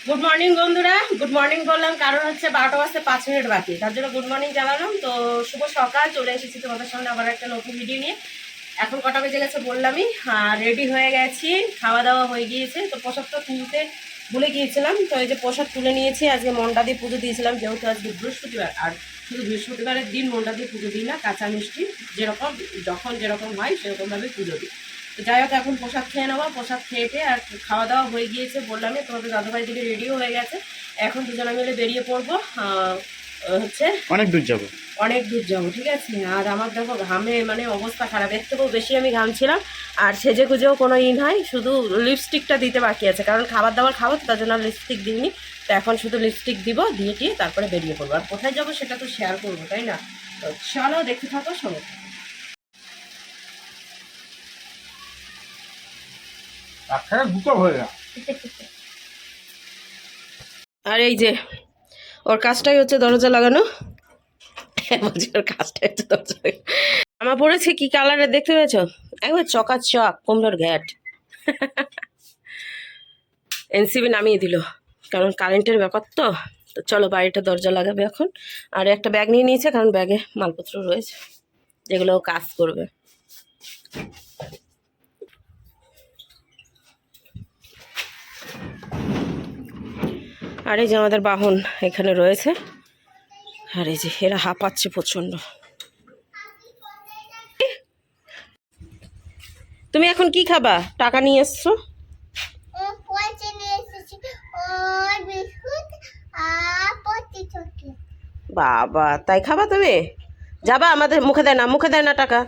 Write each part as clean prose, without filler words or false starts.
Good morning বন্ধুরা, good morning বললাম কারণ হচ্ছে 12টা বাজতে 5 মিনিট বাকি, তার জন্য গুড মর্নিং জানালাম। তো শুভ সকাল, চলে এসেছি তোমাদের সামনে আবার একটা নতুন ভিডিও নিয়ে। এখন কটা বেজে গেছে বললামই, রেডি হয়ে গেছি, খাওয়া দাওয়া হয়ে গিয়েছে। তো প্রসাদটা তুলতে ভুলে গিয়েছিলাম, তো এই যে প্রসাদ তুলে নিয়েছি। আজকে মন্ডা দিয়ে পুজো দিয়েছিলাম, যেহেতু আজকে বৃহস্পতিবার। আর শুধু বৃহস্পতিবারের দিন মন্ডা দিয়ে পুজো দিই না, কাঁচা মিষ্টি যেরকম যখন যেরকম হয় সেরকমভাবে পুজো দিই। তো যাই হোক, এখন প্রসাদ খেয়ে নেবো। প্রসাদ খেয়ে আর খাওয়া দাওয়া হয়ে গিয়েছে বললামই, তোমাদের দাদাভাই দিকে রেডিও হয়ে গেছে। এখন দুজনে মিলে বেরিয়ে পড়বো। হচ্ছে অনেক দূর যাবো, অনেক দূর যাবো, ঠিক আছে। আর আমার দেখো ঘামে মানে অবস্থা খারাপ, এর থেকেও বেশি আমি ঘামছিলাম। আর সেজে গুজেও কোনো নয়, শুধু লিপস্টিকটা দিতে বাকি আছে, কারণ খাবার দাবার খাবো, তার জন্য লিপস্টিক দিইনি। তো এখন শুধু লিপস্টিক দিব, দিয়ে টিয়ে তারপরে বেরিয়ে পড়বো। আর কোথায় যাবো সেটা তো শেয়ার করবো, তাই না? তো চলো দেখতে থাকো সঙ্গে। আর এই যে ওর কাজটাই হচ্ছে দরজা লাগানো। ওর কাজটাই হচ্ছে দরজা লাগানো। আমার পড়েছে কি কালারের দেখতে পেয়েছো? একবার চকাচক কুমড়োর ঘ্যাট। এনসিবি নামিয়ে দিল, কারণ কারেন্টের ব্যাপার তো। তো চলো বাড়িটা দরজা লাগাবে এখন। আর একটা ব্যাগ নিয়ে নিয়েছে, কারণ ব্যাগে মালপত্র রয়েছে যেগুলো ও কাজ করবে। আর এই যে আমাদের বাহন এখানে রয়েছে। আর এই যে এরা হাঁপাচ্ছে প্রচন্ড। তুমি এখন কি খাবা? টাকা নিয়ে এসছো? বাবা, তাই খাবা তুমি? যাবা আমাদের? মুখে দেয় না, মুখে দেয় না টাকা।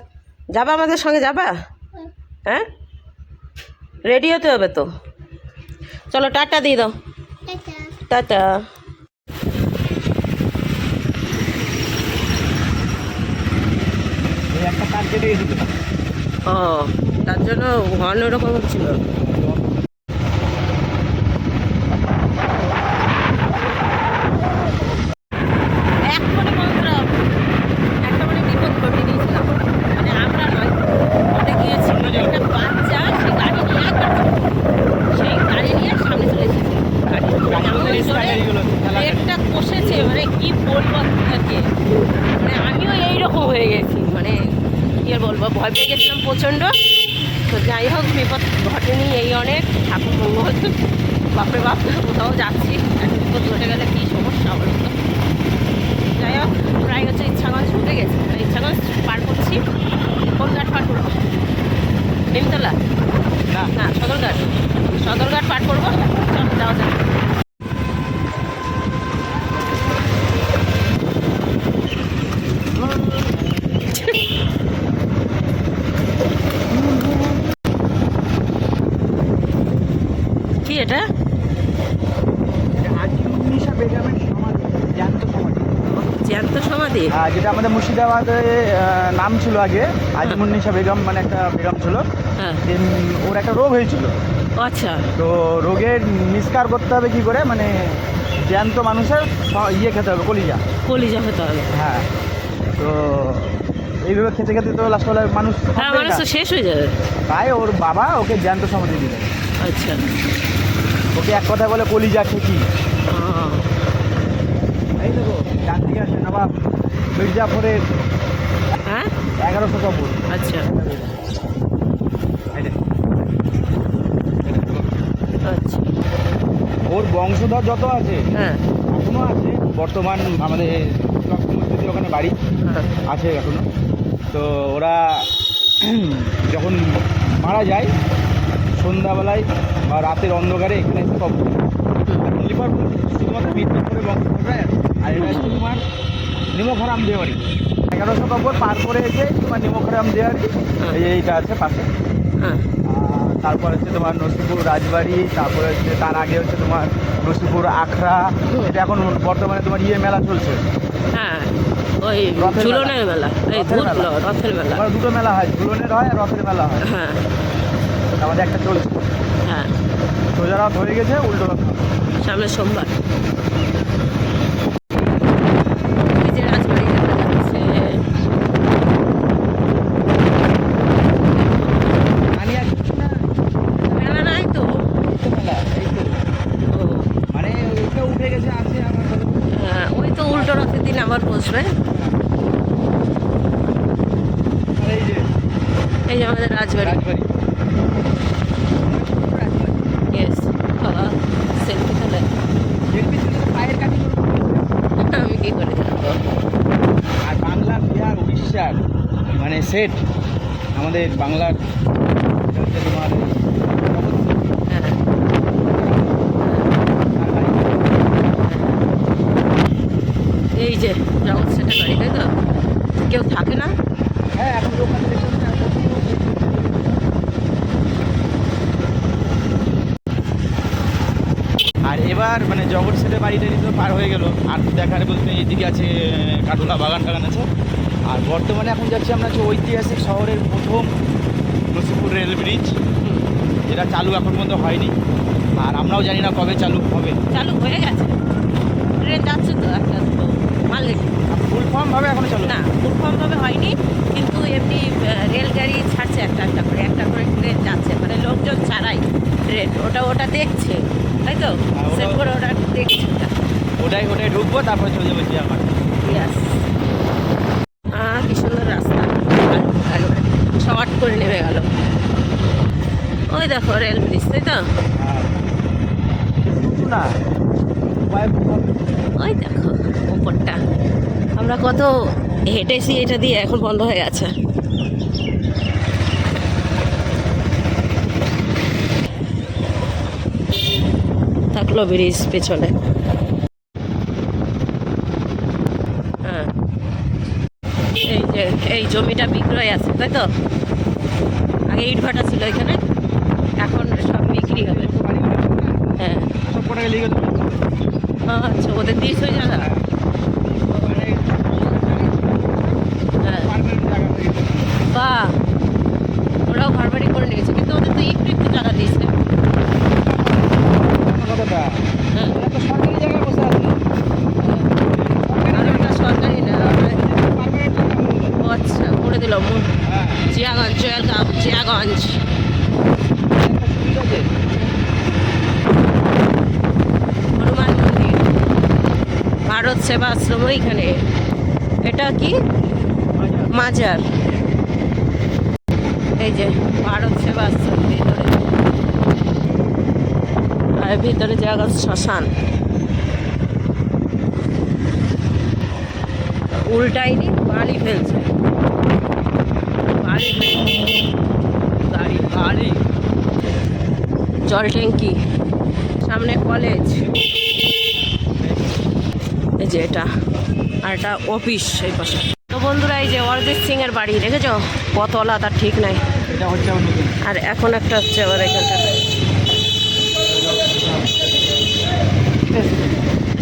যাবা আমাদের সঙ্গে, যাবা? হ্যাঁ, রেডি হতে হবে তো। চলো টাটা দিয়ে দাও। টাটা। ও, তার জন্য হর্ন ওরকম হচ্ছিল। আমিও এইরকম হয়ে গেছি, মানে কি আর বলবো, ভয় পেয়ে গেছিলাম প্রচণ্ড। তো যাই হোক, বিপদ ঘটেনি, এই অনেক ঠাকুর মঙ্গল। বাপরে বাপ, কোথাও যাচ্ছি বিপদ ঘটে গেলে কী সমস্যা বলতো। যাই হোক, প্রায় হচ্ছে ইচ্ছাগঞ্জ ঢুকে গেছি। ইচ্ছাগঞ্জ পার করছি। কোন ঘাট পার করবো? নিমতলা না, সদরঘাট। সদরঘাট পার করবো, চল যাওয়া যাবে। কি এটা? জ্যান্ত সমাধি, যেটা আমাদের মুর্শিদাবাদে নাম ছিল আগে আজিমুন্নিসা বেগম, মানে একটা বেগম ছিল। ওর একটা রোগ হয়েছিল। আচ্ছা। তো রোগের নিষ্কার করতে হবে কি করে, মানে জ্যান্ত মানুষের ইয়ে খেতে হবে, কলিজা। কলিজা খেতে হবে, হ্যাঁ। তো এইভাবে খেতে খেতে তো লাস্ট বেলায় মানুষ তো শেষ হয়ে যাবে। তাই ওর বাবা ওকে জ্যান্ত সমাধি দিলেন। আচ্ছা। ওকে এক কথা বলে কলিজা খেকি। এই দেখো ডান দিকে আসে নবাব মির্জাফরের। হ্যাঁ, 1100 কবর। আচ্ছা আচ্ছা। ওর বংশধর যত আছে, হ্যাঁ, এখনো আছে বর্তমান আমাদের মসজিদের ওখানে বাড়ি আছে এখনো। তো ওরা যখন মারা যায় সন্ধ্যাবেলায় বা রাতের অন্ধকারে এখানে এসে কবর। শুধুমাত্র মির্জাফরের বংশধররা। আর এটা হচ্ছে তোমার নিমকহারাম দেওয়ারি। 1100 কবর পার করে এসে তোমার নিমকহারাম দেওয়ারি এইটা আছে পাশে। তারপর হচ্ছে তোমার নসিপুর রাজবাড়ি, তারপরে হচ্ছে তার আগে হচ্ছে তোমার নসিপুর আখড়া। এটা এখন বর্তমানে তোমার মেলা চলছে। হ্যাঁ, ওই ঝুলনের মেলা, রথের মেলা। দুটো মেলা হয়, ঝুলনের হয় আর রথের মেলা হয়। হ্যাঁ, আমাদের একটা চলছে। হ্যাঁ, সোজা রথ হয়ে গেছে, উল্টো রথ সামনে সোমবার। রাজবাড়ি। রাজবাড়ি। ইয়েস। বাবা সেলফি তোলে। এলপি ছিল তো পায়ের কাছে আমি কি করে জানবো? আর বাংলা, বিহার, উড়িষ্যার মানে সেট আমাদের বাংলার এটা হচ্ছে তোমার এই হ্যাঁ। তার বাড়ি। এই যে জগৎ সেটা গাড়ি, তাই তো? কেউ থাকে না? হ্যাঁ এখন তো ওখানে দেখুন না, আর এবার মানে জগৎ সেটের বাড়িটা তো পার হয়ে গেল। আর দেখার বলতে এইদিকে আছে কাটুলা বাগান টাগান আছে। আর বর্তমানে এখন যাচ্ছি আমরা হচ্ছে ঐতিহাসিক শহরের প্রথম নসিপুর রেল ব্রিজ, যেটা চালু এখন পর্যন্ত হয়নি। আর আমরাও জানি না কবে চালু হবে। চালু হয়ে গেছে, ট্রেন যাচ্ছে তো একটা দুটো মালগাড়ি। ফুল ফর্মভাবে এখনো চালু না, ফুলফর্মভাবে হয়নি, কিন্তু এমনি রেলগাড়ি ছাড়ছে একটা একটা করে ট্রেন যাচ্ছে, মানে লোকজন ছাড়াই ট্রেন। ওটা দেখছে, তাই তো? হ্যাঁ, ওটা- সেট করে ওটা দেখছে ওটা। ওটাই ঢুকবো, তারপরে চলে যাবো আমার। ইয়াস। কি সুন্দর রাস্তা, শর্ট করে নেমে গেল। ওই দেখো রেল ব্রিজ, তাই তো? না ওই দেখো উপরটা। আমরা কত হেঁটেছি এটা দিয়ে, এখন বন্ধ হয়ে গেছে। থাকলো ব্রিজ পেছনে। হ্যাঁ, এই যে এই জমিটা বিক্রয় আছে, তাই তো? আগে ইটভাটা ছিল এখানে, এখন সব বিক্রি হবে। হ্যাঁ। সব কটাকে লিখে আচ্ছা, ওদের দিস ওই জায়গা। হ্যাঁ, বাহ, ওরাও ঘর বাড়ি করে নিয়েছে, কিন্তু ওদের তো একটু একটু জায়গা দিয়েছে। কথাটা হ্যাঁ, এরা তো সরকারি জায়গায় বসে আছে। আর ওটা সরকারি না। পার্মানেন্ট জায়গা বললো। ও আচ্ছা, করে দিল হ্যাঁ, জিয়াগঞ্জ, জয়ালগাঁও, জিয়াগঞ্জ। একটা সুবিধা আছে। হনুমান মন্দির, ভারত সেবা আশ্রম এখানে। এটা কি? মাজার। এই যে ভারত সেবা আশ্রম ভিতরে, আর ভিতরে জায়গা শ্মশান। উল্টাইনি, বালি ফেলছে, বালি ফেলছে, গাড়ি বালি। জল ট্যাঙ্কি, সামনে কলেজ, এই যে এটা, আর এটা অফিস এই পাশে। তো বন্ধুরা, এই যে অরিজিৎ সিং এর বাড়ি দেখেছো, কতলা তার ঠিক নাই। এটা হচ্ছে আমার নতুন। আর এখন একটা হচ্ছে আবার এখানটাতে,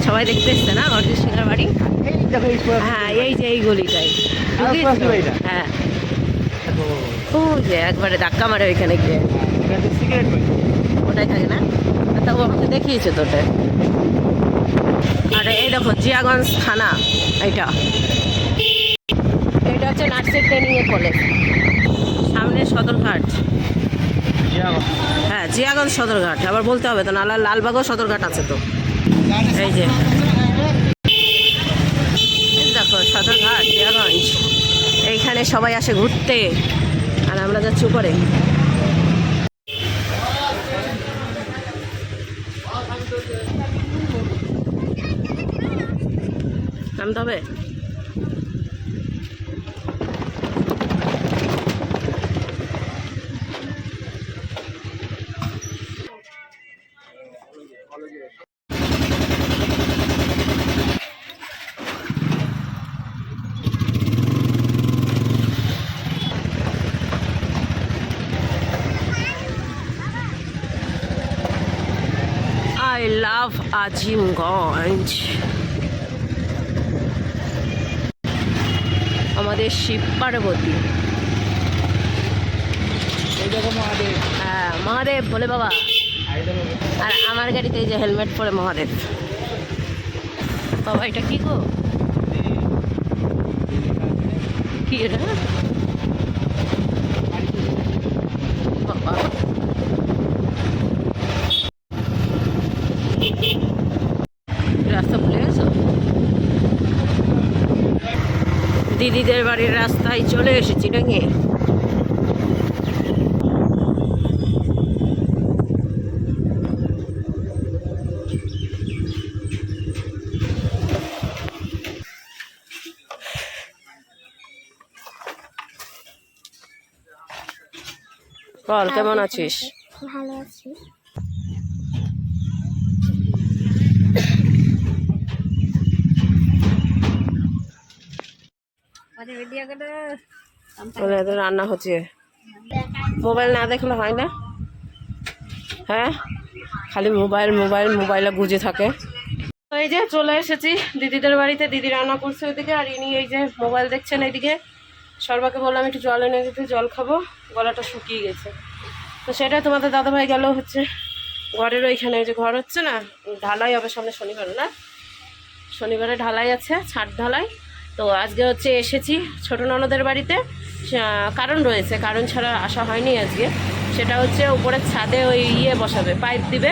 সবাই দেখতে এসছে না অরিজিৎ সিং এর বাড়ি। এই দেখো এই সোয়া- হ্যাঁ, এই যে এই গলিটাই আর সোয়াশি বাড়িটা? হ্যাঁ, দেখো, ও যে একবারে ধাক্কা মারে ওইখানে গিয়ে। এটা হচ্ছে সিগারেট বাড়ি। ওটাই থাকে না, তাও আমাকে দেখিয়েছে তো ওটা। আর এই দেখো জিয়াগঞ্জ থানা, এইটা এটা হচ্ছে নার্সিং ট্রেনিং এর কলেজ। সামনে সদরঘাট। হ্যাঁ, জিয়াগঞ্জ সদরঘাট, আবার বলতে হবে তো, নালা লালবাগও সদরঘাট আছে তো। এই যে এই দেখো সদরঘাট, জিয়াগঞ্জ। এইখানে সবাই আসে ঘুরতে, আর আমরা যাচ্ছি উপরে। নামতে হবে। I love Azimganj. আমাদের শিব পার্বতী। এই দেখো মহাদেব। হ্যাঁ, মহাদেব বলে বাবা। এই দেখো। আর আমার গাড়িতে এই যে হেলমেট পরে মহাদেব। বাবা এটা কি গো? কি এটা? বাবা, রাস্তা ভুলে গেছো? দিদিদের বাড়ির রাস্তায় চলে এসেছি নাকি? বল কেমন আছিস? ভালো আছি। বলে এদের রান্না হচ্ছে, মোবাইল না দেখলে হয় না। হ্যাঁ, খালি মোবাইল মোবাইল মোবাইলে গুজে থাকে। তো এই যে চলে এসেছি দিদিদের বাড়িতে, দিদি রান্না করছে ওইদিকে, আর ইনি এই যে মোবাইল দেখছেন এইদিকে। সর্বাকে বললাম একটু জল এনে দিতে, জল খাবো, গলাটা শুকিয়ে গেছে। তো সেটা তোমাদের দাদাভাই গেল হচ্ছে ঘরের ওইখানে, ওই যে ঘর হচ্ছে না, ঢালাই হবে সামনে শনিবার না, শনিবারে ঢালাই আছে, ছাদ ঢালাই। তো আজকে হচ্ছে এসেছি ছোটো ননদের বাড়িতে, কারণ রয়েছে, কারণ ছাড়া আসা হয়নি আজকে। সেটা হচ্ছে উপরের ছাদে ওই বসাবে, পাইপ দিবে,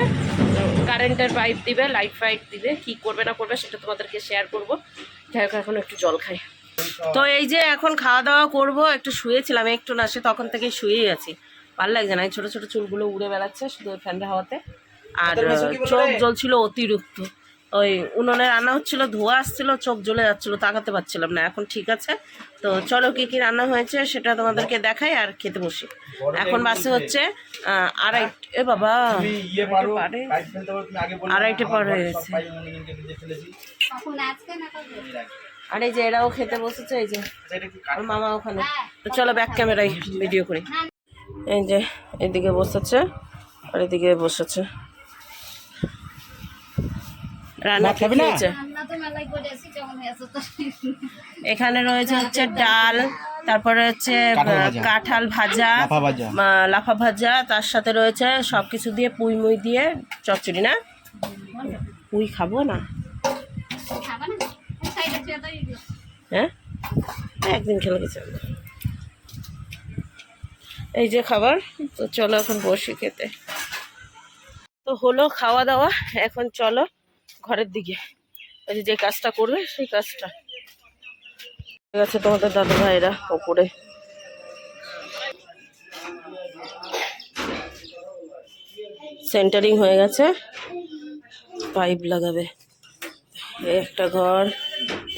কারেন্টের পাইপ দিবে, লাইট ফাইট দিবে, কি করবে না করবে সেটা তোমাদেরকে শেয়ার করবো। যাই হোক, এখন একটু জল খাই। তো এই যে এখন খাওয়া দাওয়া করবো, একটু শুয়েছিলাম, একটু না সে তখন থেকেই শুয়েই আছি, ভালো লাগছে না, এই ছোটো ছোটো চুলগুলো উড়ে বেড়াচ্ছে শুধু ফ্যানের হাওয়াতে, আর চোখ জ্বলছিল অতিরিক্ত। ওই উনুনে রান্না হচ্ছিল, ধোয়া আসছিল, চোখ জ্বলে যাচ্ছিল, তাকাতে পারছিলাম না। এখন ঠিক আছে। তো চলো কি কি রান্না হয়েছে সেটা তোমাদেরকে দেখাই আর খেতে বসি। এখন বাসে হচ্ছে আড়াইটে, বাবা আড়াইটে পার হয়ে গেছে। আর এই যে এরাও খেতে বসেছে, এই যে আর মামা ওখানে। তো চলো ব্যাক ক্যামেরায় ভিডিও করি। এই যে এদিকে বসেছে আর এদিকে বসেছে, রান্না খেয়েছে। এখানে রয়েছে হচ্ছে ডাল, তারপরে হচ্ছে কাঁঠাল ভাজা, লাফা ভাজা, তার সাথে রয়েছে সব কিছু দিয়ে পুঁই মুই দিয়ে চচ্চড়ি। না পুঁই খাবো না, হ্যাঁ একদিন খেলে গেছে। এই যে খাবার। তো চলো এখন বসি খেতে। তো হলো খাওয়া দাওয়া, এখন চলো ঘরের দিকে, ওই যে কাজটা করবে সেই কাজটা। ঠিক আছে, তোমাদের দাদা ভাইরা ওপরে। সেন্টারিং হয়ে গেছে, পাইপ লাগাবে। এই একটা ঘর,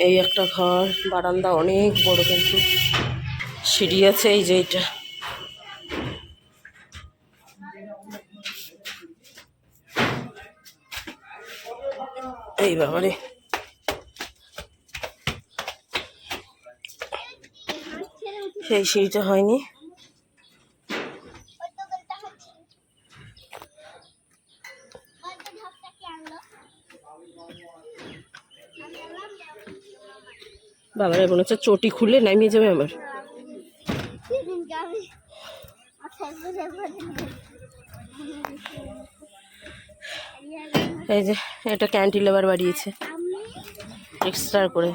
এই একটা ঘর, বারান্দা অনেক বড়, কিন্তু সিঁড়ি আছে এই যে এইটা। এই বাবারে, সেই সিঁড়িটা হয়নি। বাবারে মনে হচ্ছে চটি খুলে নামিয়ে যাবে আমার। এই যে এটা ক্যান্টিলেভার বাড়িয়েছে এক্সট্রা করে,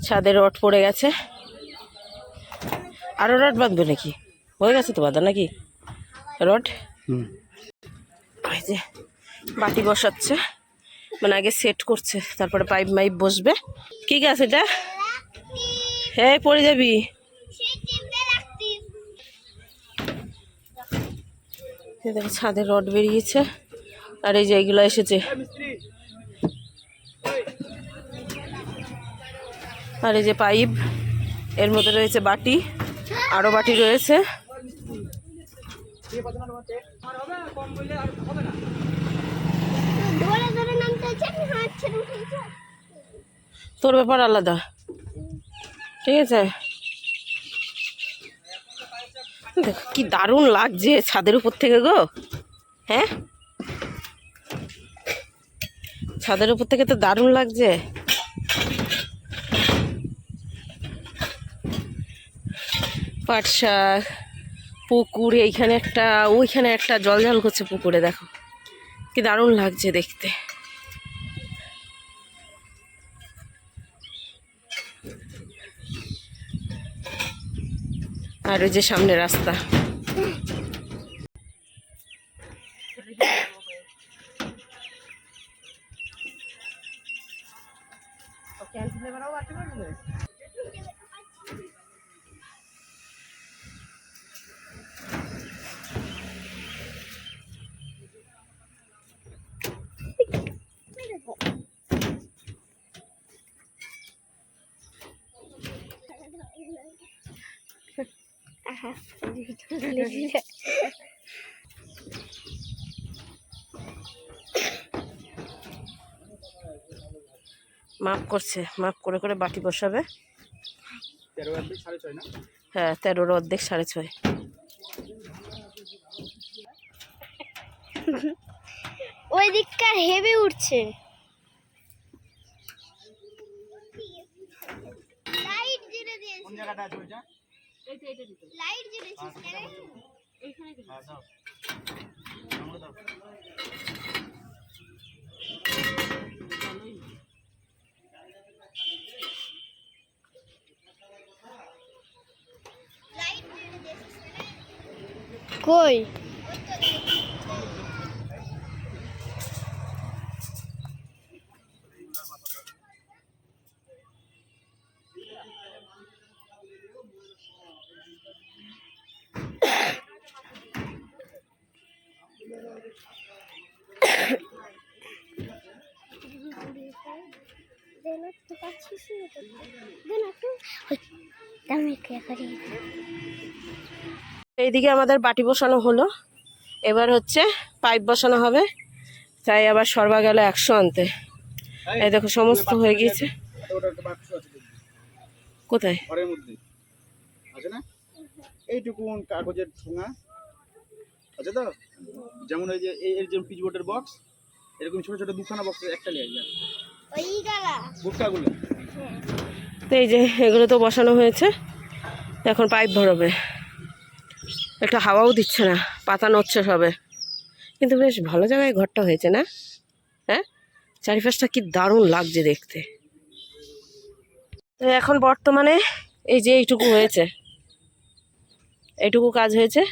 ছাদে রড পড়ে গেছে, আরো রড বাঁধবে নাকি? হয়ে গেছে তো বাঁধা নাকি রড? এই যে বাটি বসাচ্ছে, মানে আগে সেট করছে, তারপরে পাইপ মাইপ বসবে। কি গাছ এটা? হ্যাঁ পড়ে যাবি। দেখো ছাদে রড বেরিয়েছে, আর এই যে এইগুলো এসেছে, আর এই যে পাইপ, এর মধ্যে রয়েছে বাটি, আরো বাটি রয়েছে। তোর ব্যাপার আলাদা, ঠিক আছে। দেখো কি দারুণ লাগছে ছাদের উপর থেকে গো। হ্যাঁ ছাদের উপর থেকে তো দারুণ লাগছে। পাট শাক, পুকুর, এইখানে একটা, ওইখানে একটা, জল জল করছে পুকুরে, দেখো কি দারুণ লাগছে দেখতে। আর ওই যে সামনে রাস্তা। মাপ করছে, মাপ করে করে বাটি বসাবে। 13.5 না? হ্যাঁ 13 অর্ধেক 6.5। ওই দিককার হেভি উঠছে। লাইট জ্বেলে দিয়েছে। কোন জায়গাটা আছে ওইটা? লাইট জ্বেলেছিস কেন? হ্যাঁ, দাও। আমরা দাও। লাইট জ্বেলে দিয়েছিস কেন? কই? এইদিকে আমাদের বাটি বসানো হলো, এবার হচ্ছে পাইপ বসানো হবে। তাই আবার সরবা গেল 100 আনতে। এই দেখো সমস্ত হয়ে গিয়েছে। ওটা একটা বাক্স আছে দেখবি। কোথায়? ঘরের মধ্যে আছে না? এইটুকুন কাগজের ঠোঙা আছে তো, যেমন ওই যে এর যেমন পিচবোর্ডের বক্স, এরকম ছোট ছোট দুখানা বক্সের একটা নিয়ে যায় ওই গালা গুটকাগুলো। তো এই যে এগুলো তো বসানো হয়েছে, এখন পাইপ ভরবে। একটা হাওয়াও দিচ্ছে না, পাতা নড়ছে সবে। কিন্তু বেশ ভালো জায়গায় ঘরটা হয়েছে না? হ্যাঁ, চারিপাশটা কি দারুণ লাগছে দেখতে। তো এখন বর্তমানে এই যে এইটুকু হয়েছে, এইটুকু কাজ হয়েছে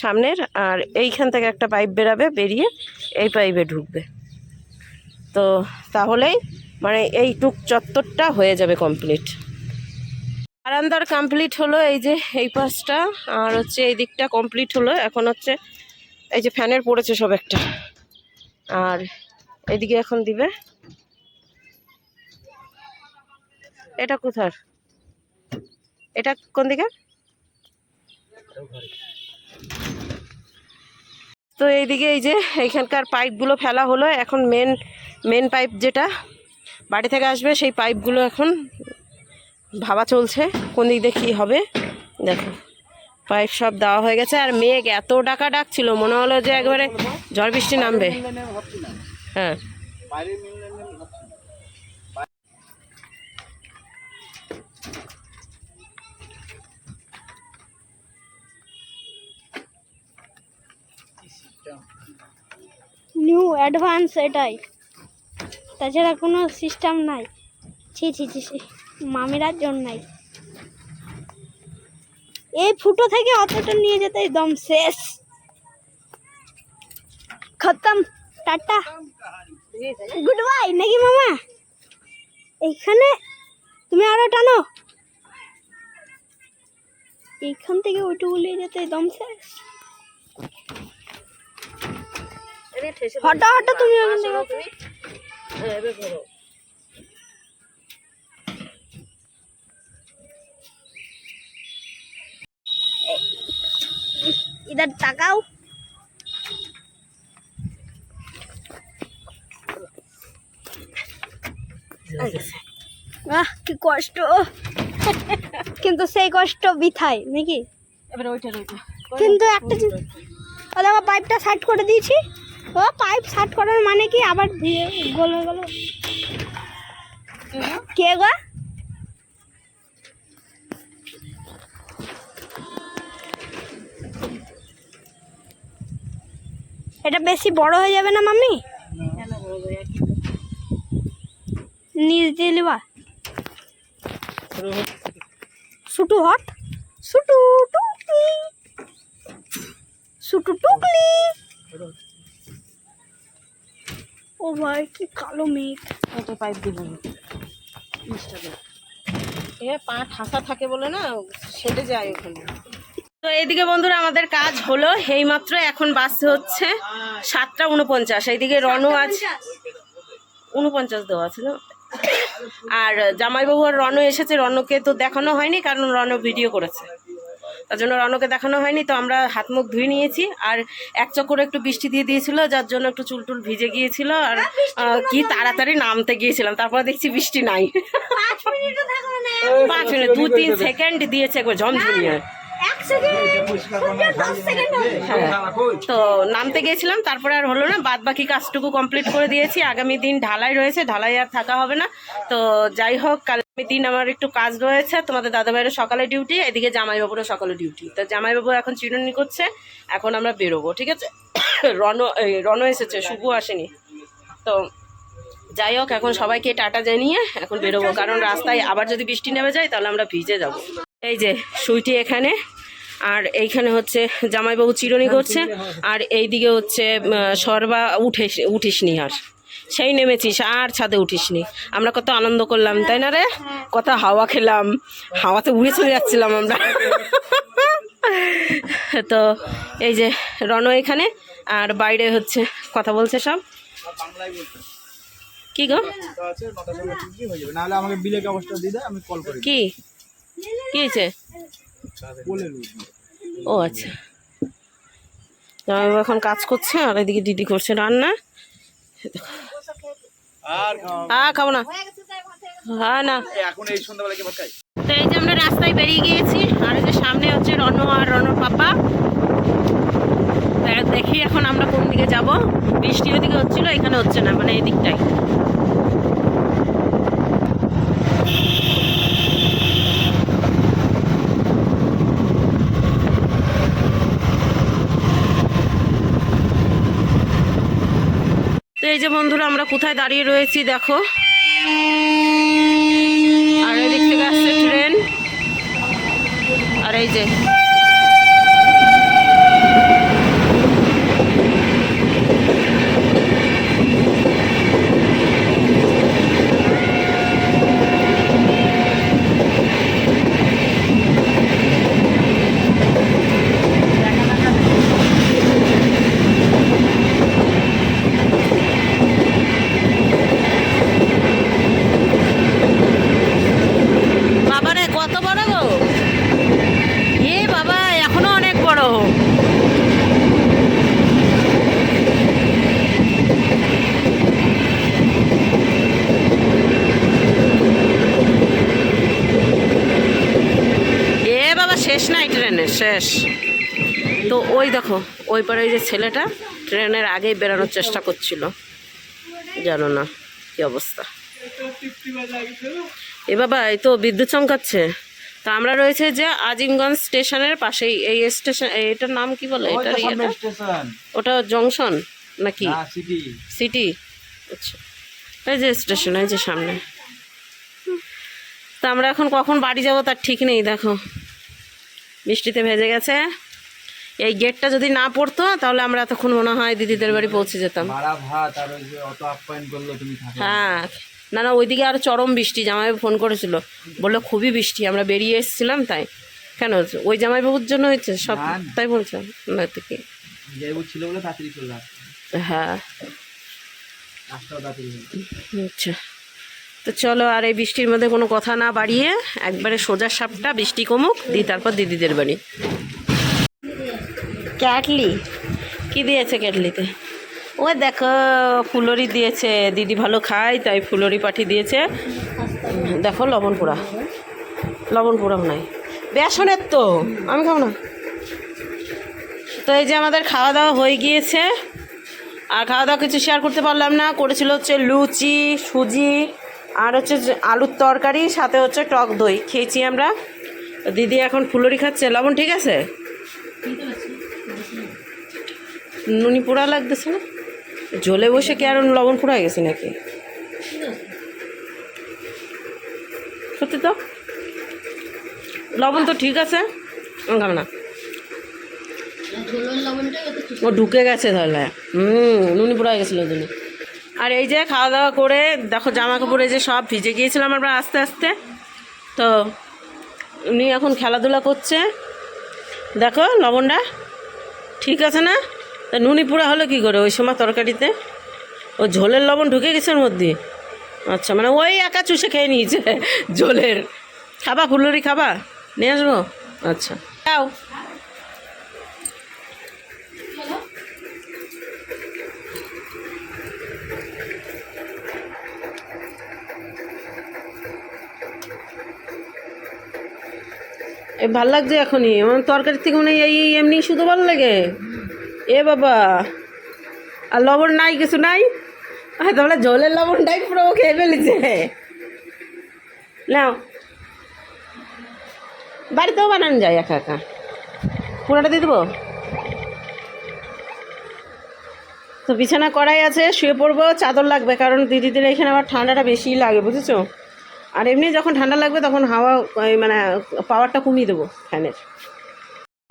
সামনের, আর এইখান থেকে একটা পাইপ বেরাবে, বেরিয়ে এই পাইপে ঢুকবে। তো তাহলেই মানে এইটুক চত্বরটা হয়ে যাবে কমপ্লিট। বারান্দার কমপ্লিট হলো, এই যে এই পাশটা, আর হচ্ছে এই দিকটা কমপ্লিট হলো। এখন হচ্ছে এই যে ফ্যানের পড়েছে সব একটা, আর এইদিকে এখন দিবে। এটা কোথার? এটা কোন দিকে? তো এইদিকে এই যে এইখানকার পাইপগুলো ফেলা হলো। এখন মেন পাইপ যেটা বাড়ি থেকে আসবে, সেই পাইপগুলো এখন ভাবা চলছে কোন দিক দিয়ে কী হবে। দেখো পাইপ সব দেওয়া হয়ে গেছে। আর মেঘ এত ডাকছিল, মনে হলো যে একবারে ঝড় বৃষ্টি নামবে। হ্যাঁ, বাইরের মেন লাইনে আমি ভাবছি না। নিউ অ্যাডভান্স এটাই, তাছাড়া কোনো সিস্টেম নাই। ছি ছি ছি ছি, মামিরার জন্য নাই। এই ফুটো থেকে অতটা নিয়ে যেতে একদম শেষ, খতম, টাটা, গুড বাই নাকি মামা? এইখানে তুমি আরো টানো, এইখান থেকে ওইটুকু নিয়ে যেতে একদম শেষ। হঠাৎ হঠাৎ তুমি इधर ताकाओ। কি কষ্ট, কিন্তু সেই কষ্ট বৃথায় নাকি? এবারে ওইটা কিন্তু একটা দেখো পাইপটা সাইড করে দিয়েছি। ও পাইপ সাইড করার মানে কি আবার গলে গেল কে গো? এটা বেশি বড় হয়ে যাবে না মাম্মি? নিজ দিয়ে লিবা সুটু হট, সুটু টুকলি, সুটু টুকলি। ও ভাই কি কালো মেঘ। ওটা পাইপ দিব এ পা ঠাসা থাকে বলে না, সেটে যায় ওখানে। তো এইদিকে বন্ধুরা আমাদের কাজ হলো এইমাত্র। এখন বাসে হচ্ছে 7:49। এইদিকে রনু আছে 49 দেওয়া আছে না। আর জামাইবাবু আর রনু এসেছে। রনুকে তো দেখানো হয়নি কারণ রনু ভিডিও করেছে। তার জন্য রনকে দেখানো হয়নি। তো আমরা হাত মুখ ধুয়ে নিয়েছি, আর এক চক্করে একটু বৃষ্টি দিয়ে দিয়েছিল, যার জন্য একটু চুল টুল ভিজে গিয়েছিল, আর কি তাড়াতাড়ি নামতে গিয়েছিলাম, তারপরে দেখছি বৃষ্টি নাই। 5 মিনিট 2-3 সেকেন্ড দিয়েছে একবার ঝমঝমিয়ে। তো নামতে গিয়েছিলাম, তারপরে আর হলো না, বাদ বাকি কাজটুকু কমপ্লিট করে দিয়েছি। আগামী দিন ঢালাই রয়েছে, ঢালাই আর থাকা হবে না। তো যাই হোক, কাল দিন আমার একটু কাজ রয়েছে, তোমাদের দাদাভাইয়েরও সকালে ডিউটি, এদিকে জামাইবাবুরও সকালে ডিউটি। তো জামাইবাবু এখন চিরুনি করছে, এখন আমরা বেরোবো, ঠিক আছে। রণ এসেছে, শুভ আসেনি। তো যাই হোক, এখন সবাইকে টাটা জানিয়ে এখন বেরোবো, কারণ রাস্তায় আবার যদি বৃষ্টি নেমে যায় তাহলে আমরা ভিজে যাব। এই যে সুইটি এখানে, আর এইখানে হচ্ছে জামাইবাবু চিরুনি করছে, আর এইদিকে হচ্ছে সরবা উঠিসনি, আর সেই নেমেছিস আর ছাদে উঠিসনি। আমরা কত আনন্দ করলাম, তাই না রে? কত হাওয়া খেলাম, হাওয়াতে উড়ে চলে যাচ্ছিলাম আমরা। তো এই যে রণ এখানে, আর বাইরে হচ্ছে কথা বলছে সব। কি গো? নাহলে আমাকে বিলের অবস্থা দিয়ে দেয়, আমি কল করি। কি কি হয়েছে? ও আচ্ছা, এখন কাজ করছে, আর এদিকে দিদি করছে রান্না। খাবো না, হ্যাঁ না। তো এই যে আমরা রাস্তায় বেরিয়ে গিয়েছি, আর এই যে সামনে হচ্ছে রণ আর রণর পাপা। দেখি এখন আমরা কোন দিকে যাব। বৃষ্টি ওদিকে হচ্ছিল, এখানে হচ্ছে না, মানে এই দিকটাই। তো এই যে বন্ধুরা, আমরা কোথায় দাঁড়িয়ে রয়েছি দেখো, আর এদিক থেকে আসছে ট্রেন, আর এই যে শেষ নাই, ট্রেনের শেষ। তো ওই দেখো, ওই পারে ওই যে ছেলেটা ট্রেনের আগেই বেরোনোর চেষ্টা করছিল, জানো না কি অবস্থা। এ বাবা, এই তো বিদ্যুৎ চমকাচ্ছে। তা আমরা রয়েছে যে আজিমগঞ্জ স্টেশনের পাশেই, এই স্টেশন, এটার নাম কি বলে? ওটা জংশন নাকি সিটি? আচ্ছা, এই যে স্টেশন, এই যে সামনে। তা আমরা এখন কখন বাড়ি যাব তার ঠিক নেই। দেখো বৃষ্টিতে ভেজে গেছে। এই গেটটা যদি না পড়তো তাহলে আমরা এতক্ষণ মনে হয় দিদিদের বাড়ি পৌঁছে যেতাম। হ্যাঁ, না না, ওইদিকে আরো চরম বৃষ্টি। জামাইবাবু ফোন করেছিল, বললো খুবই বৃষ্টি, আমরা বেরিয়ে এসেছিলাম তাই। কেন, ওই জামাইবাবুর জন্য হয়েছে সব? তাই বলছো না তো কি? হ্যাঁ আচ্ছা, তো চলো, আর এই বৃষ্টির মধ্যে কোনো কথা না বাড়িয়ে একবারে সোজা সাপটা, বৃষ্টি কমুক, তারপর দিদিদের বাড়ি। ক্যাটলি কি দিয়েছে ক্যাটলিতে? ও দেখো ফুলরি দিয়েছে, দিদি ভালো খায় তাই ফুলরি পাঠি দিয়েছে। দেখো লবণ পোড়া, লবণ পোড়া নাই, বেসনের তো, আমি খাবো না। তো এই যে আমাদের খাওয়া দাওয়া হয়ে গিয়েছে, আর খাওয়া দাওয়া কিছু শেয়ার করতে পারলাম না। করেছিল হচ্ছে লুচি, সুজি, আর হচ্ছে আলুর তরকারি, সাথে হচ্ছে টক দই খেয়েছি আমরা। দিদি এখন ফুলরি খাচ্ছে। লবণ ঠিক আছে? নুনি পোড়া লাগতেছে না? ঝোলে বসে কি আর লবণ পোড়া গেছে নাকি? সত্যি তো লবণ তো ঠিক আছে, খাবে না। ও ঢুকে গেছে তাহলে, নুনি পোড়া গেছিলো ওই জন্য। আর এই যে খাওয়া দাওয়া করে দেখো জামা কাপড়ে যে সব ভিজে গিয়েছিলাম আমরা আস্তে আস্তে। তো উনি এখন খেলাধুলা করছে। দেখো লবণটা ঠিক আছে না? তা নুনি পোড়া হলো কী করে ওই সময় তরকারিতে? ও ঝোলের লবণ ঢুকে গেছে ওর মধ্যে। আচ্ছা, মানে ওই একা চুষে খেয়ে নিয়েছে ঝোলের। খাবা ফুলরি খাবা? নিয়ে আসবো? আচ্ছা। যাও। এ ভাল লাগছে এখনই, আমার তরকারি থেকে মনে হয় এই এমনি শুধু ভালো লাগে। এ বাবা, আর লবণ নাই, কিছু নাই? তাহলে ঝোলের লবণটাই পুরো খেয়ে ফেলেছে। নাও, বাড়িতেও বানানো যায় একা একা। পুরোটা দিয়ে দেবো তো। বিছানা করাই আছে, শুয়ে পড়বো। চাদর লাগবে, কারণ দিদিদের এখানে আবার ঠান্ডাটা বেশিই লাগে, বুঝেছো? আর এমনি যখন ঠান্ডা লাগবে তখন হাওয়া মানে পাওয়ারটা কমিয়ে দেবো ফ্যানের।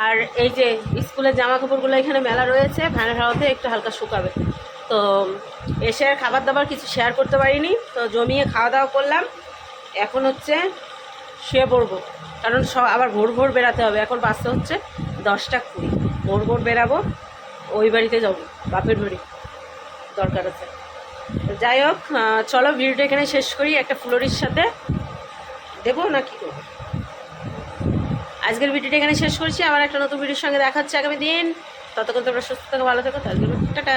আর এই যে স্কুলের জামা কাপড়গুলো এখানে মেলা রয়েছে, ফ্যানের হাওয়াতে একটু হালকা শুকাবে। তো এসে আর খাবার দাবার কিছু শেয়ার করতে পারিনি, তো জমিয়ে খাওয়া দাওয়া করলাম। এখন হচ্ছে শুয়ে পড়বো, কারণ আবার ভোর ভোর বেরাতে হবে। এখন বাসতে হচ্ছে 10টা 20, ভোর ভোর বেরাবো, ওই বাড়িতে যাবো, বাপের বাড়ি দরকার আছে। যাই হোক, চলো ভিডিওটা এখানে শেষ করি। একটা ফুলরির সাথে দেবো না কি করবো? আজকের ভিডিওটা এখানে শেষ করছি। আবার একটা নতুন ভিডিওর সঙ্গে দেখা হচ্ছে আগামী দিন। ততক্ষণ তোমরা সুস্থ থাকো, ভালো থাকো। তাহলে টাটা।